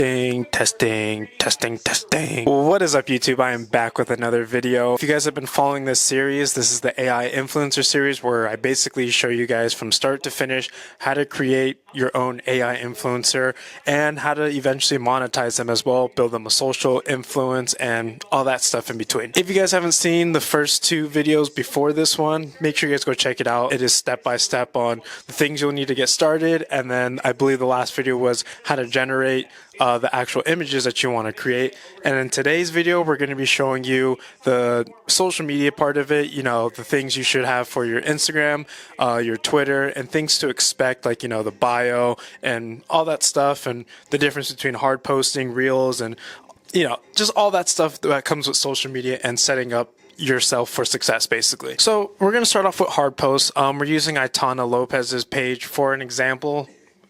Testing. What is up, YouTube? I am back with another video. If you guys have been following this series, this is the AI influencer series where I basically show you guys from start to finish how to create your own AI influencer and how to eventually monetize them as well, build them a social influence and all that stuff in between. If you guys haven't seen the first two videos before this one, make sure you guys go check it out. It is step by step on the things you'll need to get started, and then I believe the last video was how to generate the actual images that you want to create. And in today's video, we're going to be showing you the social media part of it, you know, the things you should have for your Instagram, your Twitter, and things to expect, like, you know, the bio and all that stuff, and the difference between hard posting, reels, and, you know, just all that stuff that comes with social media and setting up yourself for success, basically. So we're going to start off with hard posts. We're using Aitana Lopez's page for an example.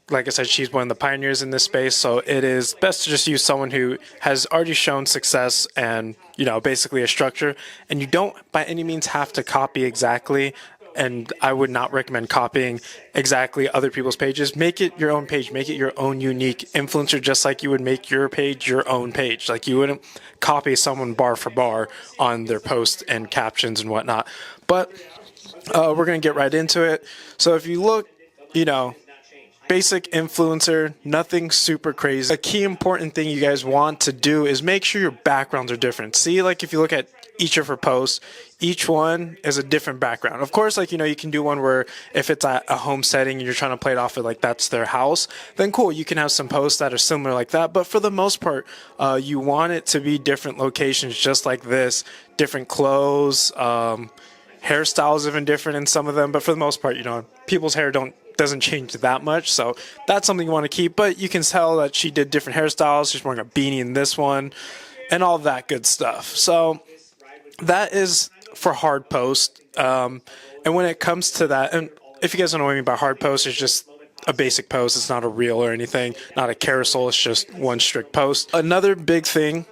Like I said, she's one of the pioneers in this space, so it is best to just use someone who has already shown success and, you know, basically a structure. And you don't by any means have to copy exactly, and I would not recommend copying exactly other people's pages. Make it your own page, make it your own unique influencer, just like you would make your page your own page. Like, you wouldn't copy someone bar for bar on their posts and captions and whatnot. But we're going to get right into it. So if you look, you know, basic influencer, nothing super crazy. A key important thing you guys want to do is make sure your backgrounds are different. See, like, if you look at each of her posts, each one is a different background. Of course, like, you know, you can do one where if it's a home setting and you're trying to play it off of like that's their house, then cool, you can have some posts that are similar like that. But for the most part, you want it to be different locations, just like this, different clothes, hairstyles even different in some of them. But for the most part, you know, people's hair doesn't change that much, so that's something you want to keep. But you can tell that she did different hairstyles. She's wearing a beanie in this one and all that good stuff. So that is for hard post. And when it comes to that, and if you guys don't know what I mean by hard post, it's just a basic post. It's not a reel or anything, not a carousel. It's just one strict post. Another big thing,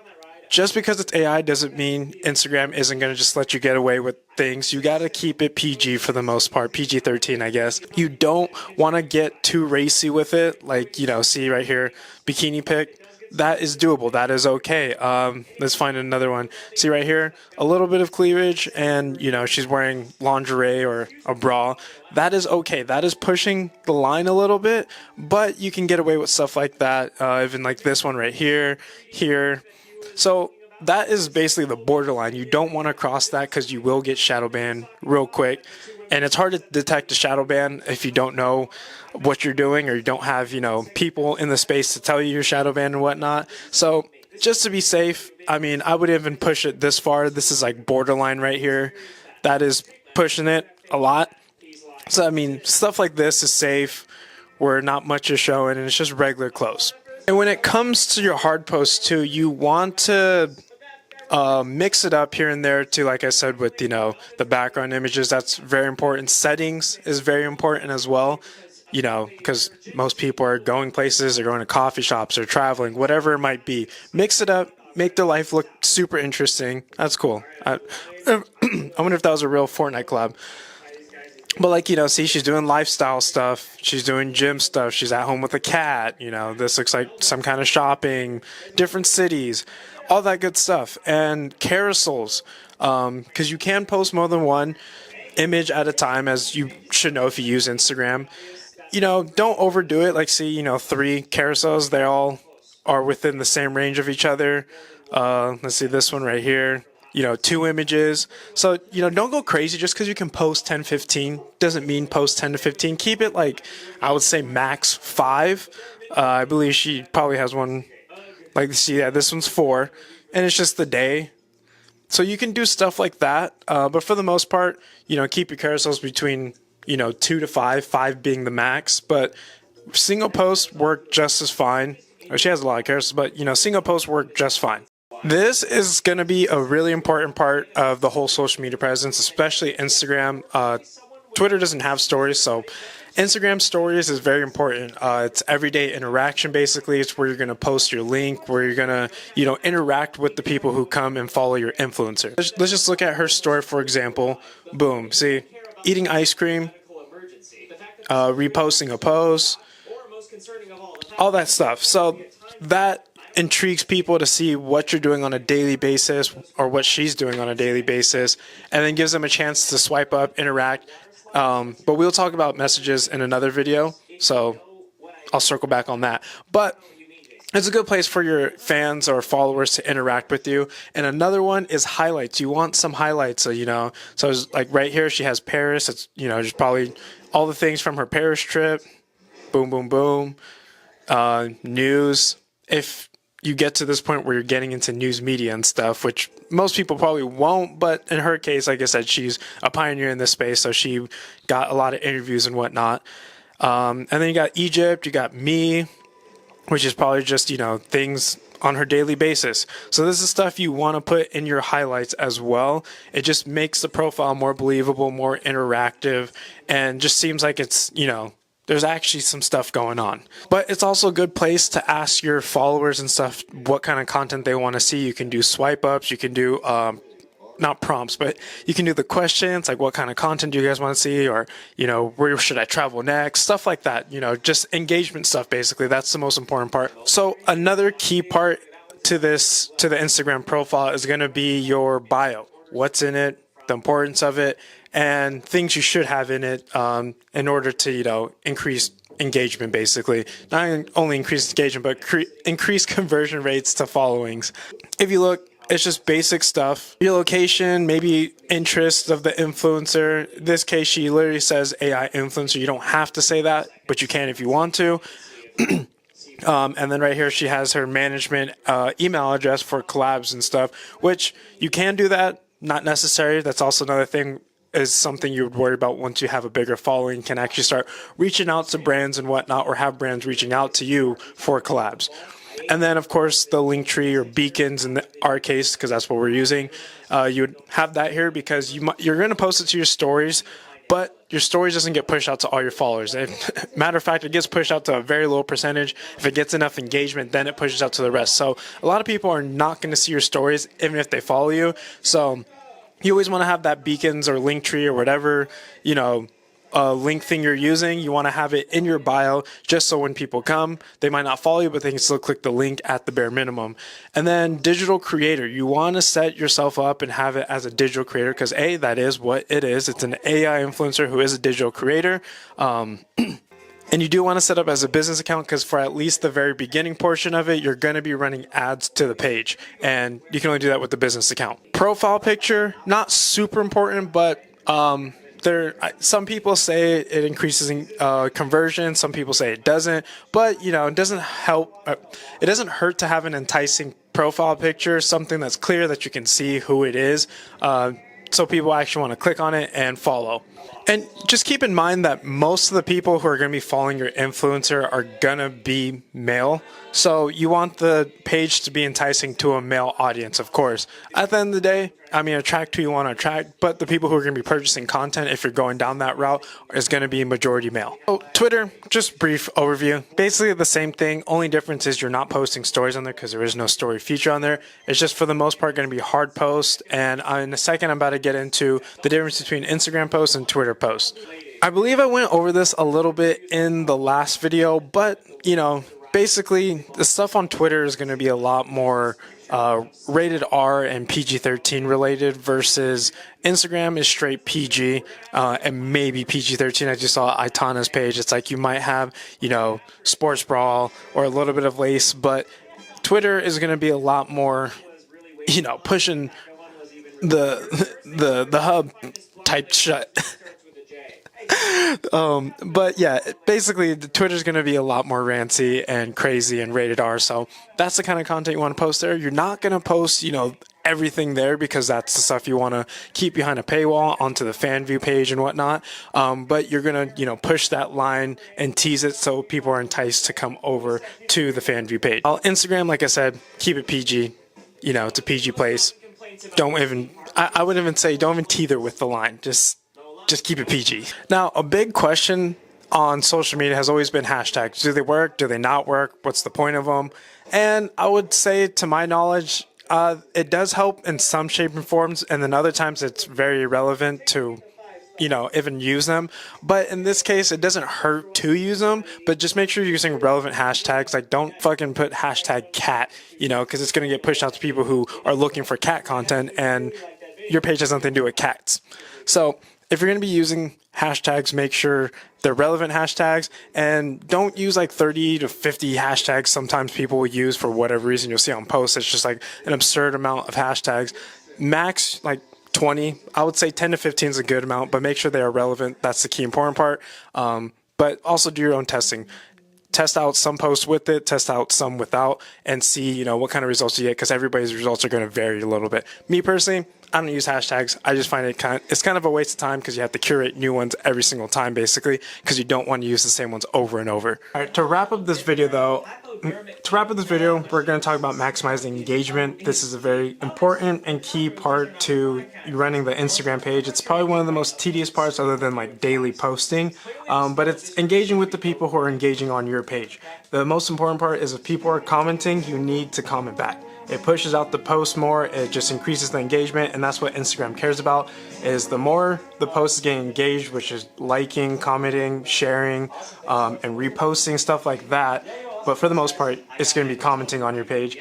just because it's AI doesn't mean Instagram isn't going to just let you get away with things. You got to keep it PG for the most part, PG-13, I guess. You don't want to get too racy with it. Like, you know, see right here, bikini pic. That is doable. That is okay. Let's find another one. See right here, a little bit of cleavage, and, you know, she's wearing lingerie or a bra. That is okay. That is pushing the line a little bit, but you can get away with stuff like that. Even like this one right here. So that is basically the borderline. You don't want to cross that because you will get shadow banned real quick. And it's hard to detect a shadow ban if you don't know what you're doing or you don't have, you know, people in the space to tell you you're shadow banned and whatnot. So just to be safe, I mean, I would even push it this far. This is like borderline right here. That is pushing it a lot. So, I mean, stuff like this is safe where not much is showing and it's just regular clothes. And when it comes to your hard posts too, you want to mix it up here and there too, like I said, with, you know, the background images. That's very important. Settings is very important as well, you know, because most people are going places, they're going to coffee shops, or traveling, whatever it might be. Mix it up, make their life look super interesting. That's cool. I wonder if that was a real Fortnite collab. But, like, you know, see, she's doing lifestyle stuff. She's doing gym stuff. She's at home with a cat. You know, this looks like some kind of shopping, different cities, all that good stuff. And carousels, because you can post more than one image at a time, as you should know if you use Instagram. You know, don't overdo it. Like, see, you know, 3 carousels, they all are within the same range of each other. Let's see this one right here. You know, 2 images. So, you know, don't go crazy just because you can post 10, 15 doesn't mean post 10 to 15. Keep it like, I would say max 5. I believe she probably has one, like, see, yeah, this one's 4, and it's just the day. So you can do stuff like that. But for the most part, you know, keep your carousels between, you know, 2 to 5, 5 being the max. But single posts work just as fine. She has a lot of carousels, but, you know, single posts work just fine. This is going to be a really important part of the whole social media presence, especially Instagram. Twitter doesn't have stories, so Instagram stories is very important. It's everyday interaction, basically. It's where you're going to post your link, where you're going to, you know, interact with the people who come and follow your influencer. Let's just look at her story, for example. Boom. See, eating ice cream, reposting a post, all that stuff. So that intrigues people to see what you're doing on a daily basis or what she's doing on a daily basis, and then gives them a chance to swipe up, interact. But we'll talk about messages in another video, so I'll circle back on that. But it's a good place for your fans or followers to interact with you. And another one is highlights. You want some highlights, so, so it's like right here, she has Paris. It's, just probably all the things from her Paris trip. Boom, boom, boom. News. If you get to this point where you're getting into news media and stuff, which most people probably won't, but in her case, like I said, she's a pioneer in this space, so she got a lot of interviews and whatnot. And then you got Egypt, you got me, which is probably just, things on her daily basis. So this is stuff you want to put in your highlights as well. It just makes the profile more believable, more interactive, and just seems like it's, there's actually some stuff going on. But it's also a good place to ask your followers and stuff what kind of content they want to see. You can do swipe ups, you can do not prompts, but you can do the questions, like what kind of content do you guys want to see, or, where should I travel next, stuff like that, just engagement stuff, basically. That's the most important part. So another key part to the Instagram profile is going to be your bio. What's in it, the importance of it, and things you should have in it in order to, increase engagement, basically. Not only increase engagement, but increase conversion rates to followings. If you look, it's just basic stuff. Your location, maybe interests of the influencer. In this case, she literally says AI influencer. You don't have to say that, but you can if you want to. And then right here, she has her management email address for collabs and stuff, which you can do that. Not necessary. That's also another thing, is something you would worry about once you have a bigger following, can actually start reaching out to brands and whatnot, or have brands reaching out to you for collabs. And then, of course, the link tree or beacons in our case, because that's what we're using. You would have that here because you're going to post it to your stories, but your stories doesn't get pushed out to all your followers. Matter of fact, it gets pushed out to a very low percentage. If it gets enough engagement, then it pushes out to the rest. So a lot of people are not going to see your stories, even if they follow you. So you always want to have that beacons or link tree or whatever, link thing you're using. You want to have it in your bio, just so when people come, they might not follow you, but they can still click the link at the bare minimum. And then digital creator, you want to set yourself up and have it as a digital creator, because that is what it is. It's an AI influencer who is a digital creator. And you do want to set up as a business account, because for at least the very beginning portion of it, you're going to be running ads to the page, and you can only do that with the business account. Profile picture, not super important, but some people say it increases conversion. Some people say it doesn't, but it doesn't help. It doesn't hurt to have an enticing profile picture, something that's clear that you can see who it is, so people actually want to click on it and follow. And just keep in mind that most of the people who are going to be following your influencer are going to be male. So you want the page to be enticing to a male audience, of course. At the end of the day, attract who you want to attract, but the people who are going to be purchasing content, if you're going down that route, is going to be majority male. So Twitter, just brief overview. Basically the same thing. Only difference is you're not posting stories on there, because there is no story feature on there. It's just for the most part going to be hard posts. And in a second, I'm about to get into the difference between Instagram posts and Twitter posts. I believe I went over this a little bit in the last video, but basically the stuff on Twitter is going to be a lot more rated R and PG-13 related, versus Instagram is straight PG and maybe PG-13. I just saw Itana's page. It's like you might have, sports brawl or a little bit of lace, but Twitter is going to be a lot more, pushing the hub type shut. But yeah, basically the Twitter's going to be a lot more rancy and crazy and rated R. So that's the kind of content you want to post there. You're not going to post, everything there, because that's the stuff you want to keep behind a paywall onto the fan view page and whatnot. But you're going to, push that line and tease it so people are enticed to come over to the fan view page. Instagram, like I said, keep it PG. It's a PG place. I wouldn't even say don't even teeter with the line. Just keep it PG. Now, a big question on social media has always been hashtags. Do they work? Do they not work? What's the point of them? And I would say, to my knowledge, it does help in some shape and forms, and then other times it's very irrelevant to even use them. But in this case, it doesn't hurt to use them, but just make sure you're using relevant hashtags. Like, don't fucking put hashtag cat, because it's going to get pushed out to people who are looking for cat content, and your page has nothing to do with cats. So if you're going to be using hashtags, make sure they're relevant hashtags, and don't use like 30 to 50 hashtags sometimes people will use for whatever reason. You'll see on posts, it's just like an absurd amount of hashtags. Max like 20. I would say 10 to 15 is a good amount, but make sure they are relevant. That's the key important part. But also do your own testing. Test out some posts with it, test out some without, and see, what kind of results you get, because everybody's results are going to vary a little bit. Me personally, I don't use hashtags. I just find it's kind of a waste of time, because you have to curate new ones every single time, basically, because you don't want to use the same ones over and over. All right, to wrap up this video, though, we're going to talk about maximizing engagement. This is a very important and key part to running the Instagram page. It's probably one of the most tedious parts, other than like daily posting, but it's engaging with the people who are engaging on your page. The most important part is if people are commenting, you need to comment back. It pushes out the post more, it just increases the engagement, and that's what Instagram cares about, is the more the post is getting engaged, which is liking, commenting, sharing, and reposting, stuff like that. But for the most part, it's going to be commenting on your page.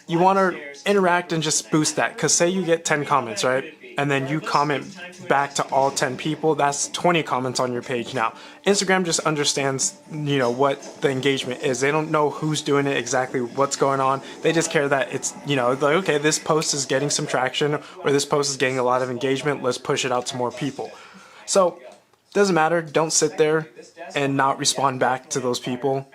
You want to interact and just boost that, because say you get 10 comments, right? And then you comment back to all 10 people, that's 20 comments on your page now. Instagram just understands, what the engagement is. They don't know who's doing it, exactly what's going on. They just care that it's, like, okay, this post is getting some traction, or this post is getting a lot of engagement, let's push it out to more people. So, doesn't matter, don't sit there and not respond back to those people.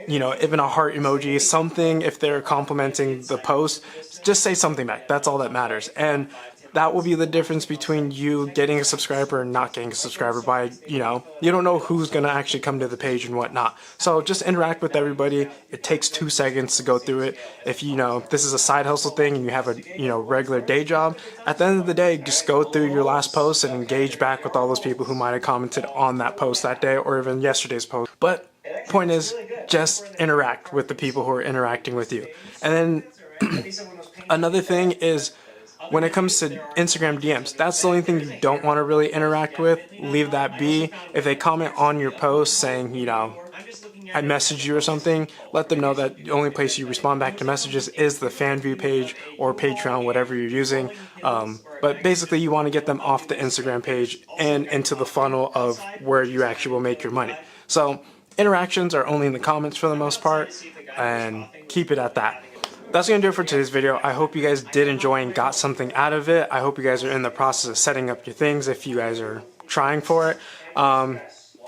Even a heart emoji, something, if they're complimenting the post, just say something back. That's all that matters. And that will be the difference between you getting a subscriber and not getting a subscriber by, you don't know who's going to actually come to the page and whatnot. So just interact with everybody. It takes 2 seconds to go through it. If, this is a side hustle thing and you have a, regular day job, at the end of the day, just go through your last post and engage back with all those people who might have commented on that post that day or even yesterday's post. But point is, just interact with the people who are interacting with you. And then another thing is, when it comes to Instagram DMs, that's the only thing you don't want to really interact with. Leave that be. If they comment on your post saying, I messaged you or something, let them know that the only place you respond back to messages is the fan view page or Patreon, whatever you're using. But basically, you want to get them off the Instagram page and into the funnel of where you actually will make your money. So interactions are only in the comments for the most part, and keep it at that. That's going to do it for today's video. I hope you guys did enjoy and got something out of it. I hope you guys are in the process of setting up your things if you guys are trying for it.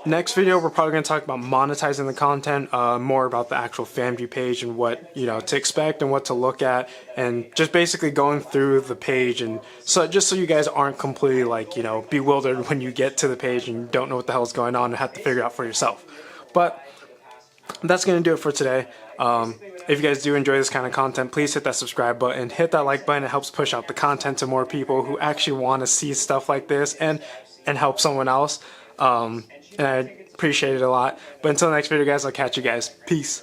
Next video, we're probably going to talk about monetizing the content, more about the actual FanView page and what, to expect and what to look at, and just basically going through the page, and so just so you guys aren't completely like, bewildered when you get to the page and you don't know what the hell is going on and have to figure it out for yourself. But that's going to do it for today. If you guys do enjoy this kind of content, please hit that subscribe button, hit that like button. It helps push out the content to more people who actually want to see stuff like this and help someone else. And I appreciate it a lot. But until the next video, guys, I'll catch you guys. Peace.